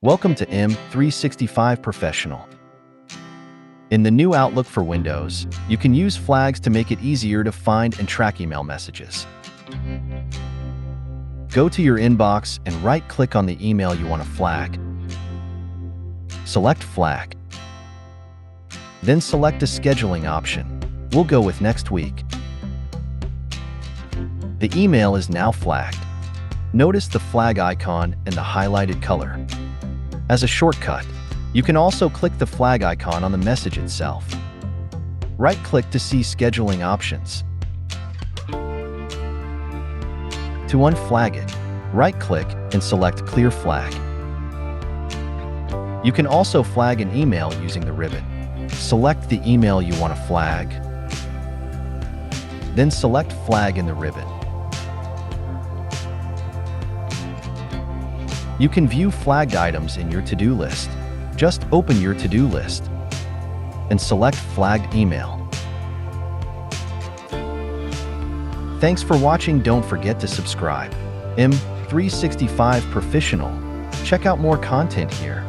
Welcome to M365 Professional. In the new Outlook for Windows, you can use flags to make it easier to find and track email messages. Go to your inbox and right-click on the email you want to flag. Select Flag. Then select a scheduling option. We'll go with next week. The email is now flagged. Notice the flag icon and the highlighted color. As a shortcut, you can also click the flag icon on the message itself. Right-click to see scheduling options. To unflag it, right-click and select Clear Flag. You can also flag an email using the ribbon. Select the email you want to flag. Then select Flag in the ribbon. You can view flagged items in your to-do list. Just open your to-do list and select Flagged Email. Thanks for watching. Don't forget to subscribe. M365 Professional. Check out more content here.